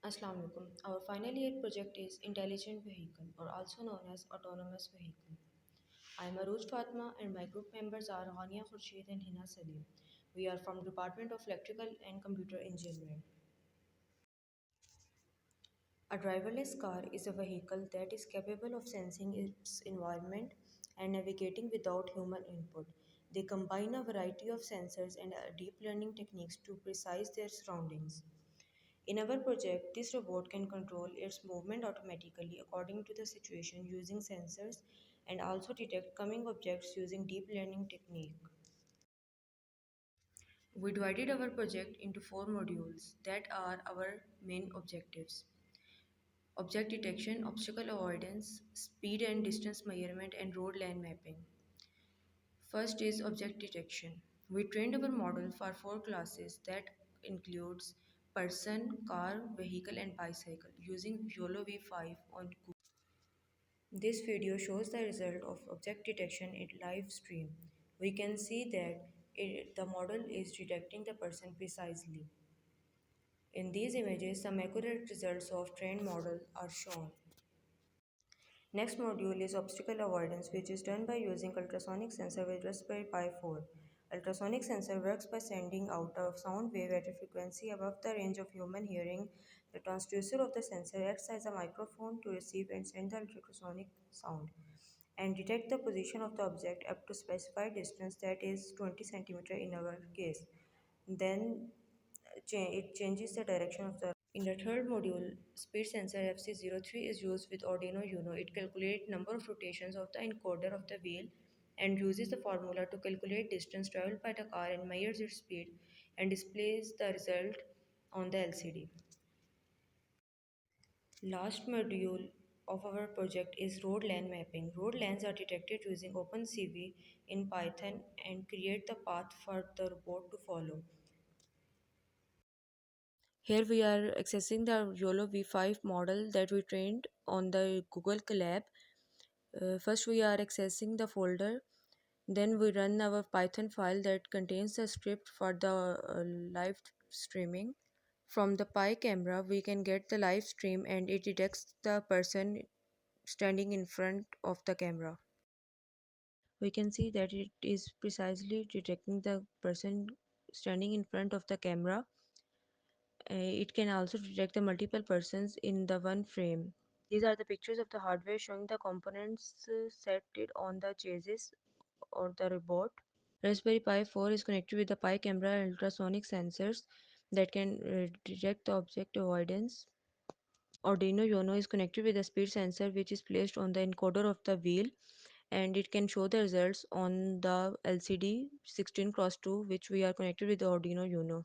Assalamu alaikum. Our final year project is Intelligent Vehicle or also known as Autonomous Vehicle. I am Aruj Fatma and my group members are Hania Khurshid and Hina Salim. We are from Department of Electrical and Computer Engineering. A driverless car is a vehicle that is capable of sensing its environment and navigating without human input. They combine a variety of sensors and deep learning techniques to precise their surroundings. In our project, this robot can control its movement automatically according to the situation using sensors and also detect coming objects using deep learning technique. We divided our project into four modules that are our main objectives. Object detection, obstacle avoidance, speed and distance measurement, and road lane mapping. First is object detection. We trained our model for four classes that includes person, car, vehicle, and bicycle using YOLO V5 on Google. This video shows the result of object detection in live stream. We can see that the model is detecting the person precisely. In these images, some accurate results of trained model are shown. Next module is obstacle avoidance, which is done by using ultrasonic sensor with Raspberry Pi 4. Ultrasonic sensor works by sending out a sound wave at a frequency above the range of human hearing. The transducer of the sensor acts as a microphone to receive and send the ultrasonic sound and detect the position of the object up to specified distance, that is 20 centimeter in our case. Then it changes the direction of the. In the third module, speed sensor FC03 is used with Arduino Uno. It calculates number of rotations of the encoder of the wheel and uses the formula to calculate distance traveled by the car and measures its speed and displays the result on the LCD. Last module of our project is road lane mapping. Road lanes are detected using OpenCV in Python and create the path for the robot to follow. Here we are accessing the YOLO V5 model that we trained on the Google Colab. First we are accessing the folder, then we run our Python file that contains the script for the live streaming. From the Pi camera we can get the live stream and it detects the person standing in front of the camera. We can see that it is precisely detecting the person standing in front of the camera. It can also detect the multiple persons in the one frame. These are the pictures of the hardware showing the components set it on the chassis or the robot. Raspberry Pi 4 is connected with the Pi camera and ultrasonic sensors that can detect the object avoidance. Arduino Uno is connected with a speed sensor which is placed on the encoder of the wheel and it can show the results on the LCD 16 x 2 which we are connected with the Arduino Uno.